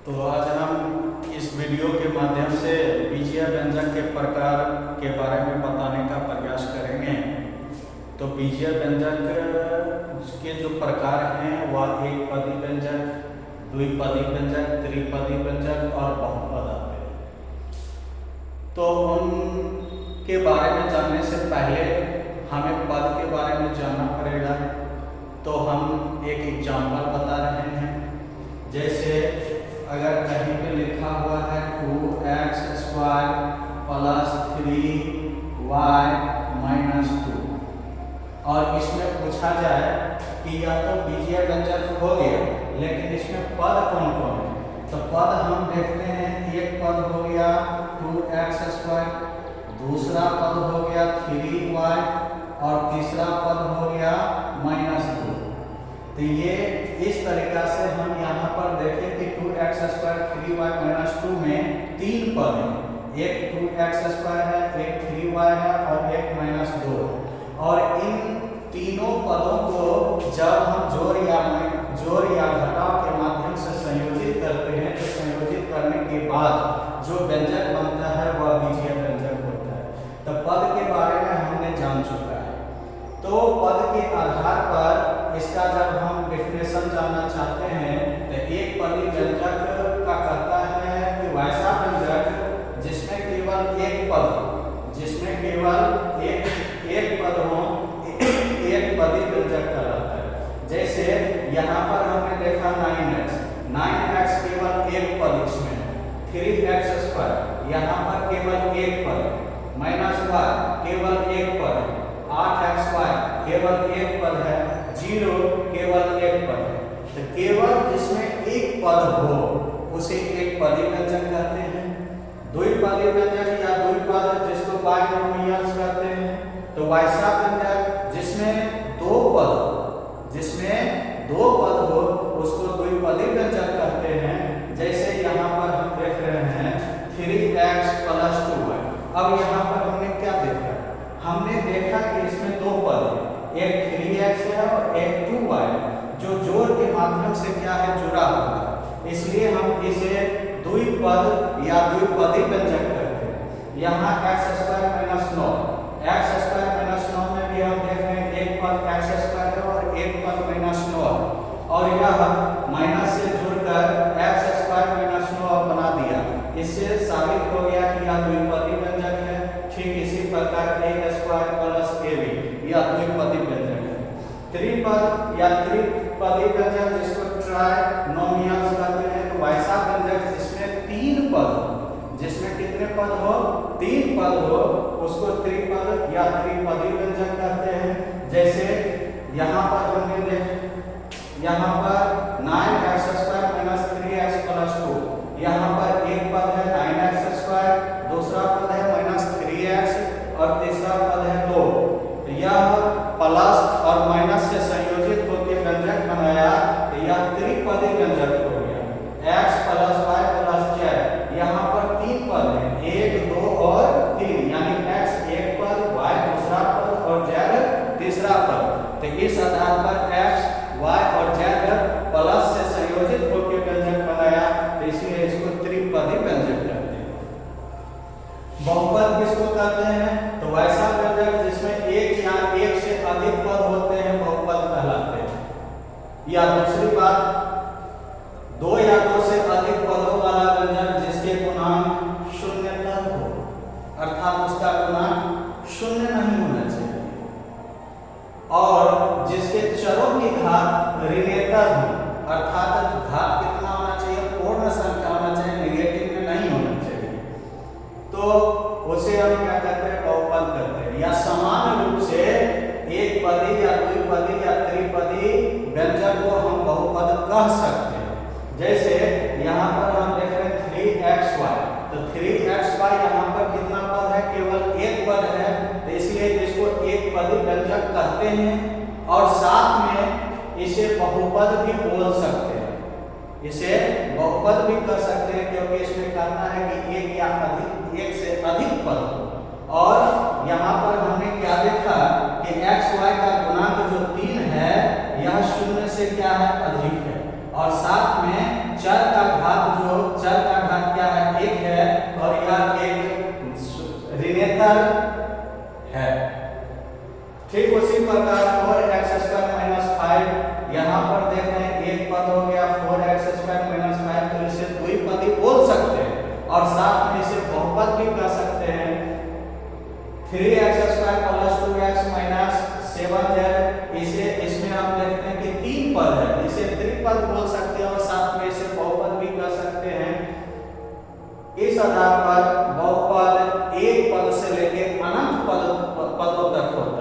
तो आज हम इस वीडियो के माध्यम से बीजीय व्यंजक के प्रकार के बारे में बताने का प्रयास करेंगे। तो बीजीय व्यंजक के जो प्रकार हैं वह एक पदी व्यंजक, द्विपदी व्यंजक, त्रिपदी व्यंजक और बहुपद आते हैं। तो उनके बारे में जानने से पहले हमें पद के बारे में जानना पड़ेगा। तो हम एक एग्जाम्पल बता रहे हैं। जैसे अगर कहीं पे लिखा हुआ है 2x² + 3y - 2 और इसमें पूछा जाए कि या तो बीजीय व्यंजक हो गया, लेकिन इसमें पद कौन कौन है। तो पद हम देखते हैं, एक पद हो गया 2x², दूसरा पद हो गया 3y और तीसरा पद हो गया -2। तो ये इस तरीका से हम यहाँ पर देखें कि 2x² 3y - 2 में तीन पद हैं। एक 2x² है, एक 3y है और एक -2 है। और इन तीनों पदों को जब हम जोड़ या घटाव के माध्यम से संयोजित करते हैं, तो संयोजित करने के बाद जो व्यंजक बनता है वह बीजीय व्यंजक होता है। तो पद के बारे में हमने जान चुका है। तो पद के आधार पर इसका जब हम डेफिनेशन जानना चाहते हैं, तो एक पदी व्यंजक का कहता है कि वैसा व्यंजक जिसमें केवल एक पद हो, जिसमें केवल एक पद हो, एक पदी व्यंजक कहलाता है। जैसे यहाँ पर हमने देखा 9x केवल एक पद इसमें, 3x² यहाँ पर केवल एक पद, -y केवल एक पद, 8xy केवल एक पद है, 0 केवल एक पद है। तो केवल जिसमें एक पद हो उसे एक पदी व्यंजक कहते हैं। द्विपदी व्यंजक या द्विपद जिसको बाइनोमियल्स कहते हैं। तो वैसा व्यंजक जिसमें दो पद हो उसको द्विपदी व्यंजक कहते हैं। जैसे यहाँ पर हम देख रहे हैं 3x + 2y। अब यहाँ पर हमने क्या देखा? हमने देखा कि इसमें दो पद है, एक 3x है और एक 2y जो जोड़ के माध्यम से क्या है, जुड़ा हुआ है। इसलिए हम इसे द्विपद या द्विपदी व्यंजक कहते हैं। यहाँ x² - 9, x² - 9 में भी हम देख रहे हैं एक पद x² है और एक पद -9 और यह माइनस से जुड़कर x² - 9 बना दिया। इससे साबित हो गया कि यह द्विपदी व्यंजक है। ठीक इसी प्रकार a² + ab यह द्विपदी व्यंजक है। त्रिपद या त्रिपदी व्यंजक जिसको ट्राइनोमियल्स कहते हैं। तो वैसा व्यंजक जिसमें तीन पद हो, जिसमें कितने पद हो, तीन पद हो, उसको त्रिपद या त्रिपदी व्यंजक कहते हैं। जैसे यहाँ पर हमने देख, यहाँ पर 9x² - 3x + 2, यहाँ पर एक पद है 9x², दूसरा पद है -3x और तीसरा पद है 2। तो यह प्लस और माइनस से संयोजित होकर व्यंजक बनाया, तो यह त्रिपदी व्यंजक हो गया। x + y + z यहाँ पर तीन पद हैं, 1, 2 और 3, यानी x एक पद, y दूसरा पद और z तीसरा पद। तो इस आधार पर x, y और z प्लस से संयोजित होकर व्यंजक बनाया, तो इसलिए इसको त्रिपदी व्यंजक कहते हैं। बहुपद किसको कहते हैं? तो वैसा व्यंजक जिसमें एक या एक से अधिक पद होते हैं बहुपद कहलाते हैं। या दूसरी बात, दो या दो से अधिक पदों वाला व्यंजक जिसके गुणांक शून्यतः हो, अर्थात उसका गुणांक शून्य नहीं होना चाहिए और जिसके चरों की घात ऋणेतर हो, अर्थात घात कितना होना चाहिए, पूर्ण संख्या होना चाहिए, नेगेटिव में नहीं होना चाहिए। तो उसे हम क्या कहते हैं, बहुपद कहते हैं। या समान रूप से एक पदी या द्विपदी या त्रिपदी व्यंजक को हम बहुपद कह सकते हैं। जैसे यहाँ पर हम देख रहे हैं 3xy, तो 3xy यहाँ पर कितना पद है, केवल एक पद है, तो इसलिए इसको एक पदी व्यंजक कहते हैं। और साथ में इसे बहुपद भी बोल सकते हैं, इसे बहुपद भी कर सकते हैं, क्योंकि इसमें कहना है कि एक या अधिक, एक से अधिक पद। और यहाँ पर हमने क्या देखा कि xy का गुणांक जो 3 है यह 0 से क्या है, अधिक है। और साथ में चर का घात जो है। ठीक उसी प्रकार 4x² - 5 यहाँ पर देख रहे हैं एक पद हो गया 4x² - 5, तो इसे द्विपदी बोल सकते हैं और साथ में इसे बहुपद भी कह सकते हैं। 3x² + 2x - 7z, इसे इसमें हम देखते हैं कि तीन पद है, इसे त्रिपद बोल सकते हैं और साथ में इसे बहुपद भी कह सकते हैं। इस आधार पर बहुपद एक पद से लेकर अनंत पदों तक होता है।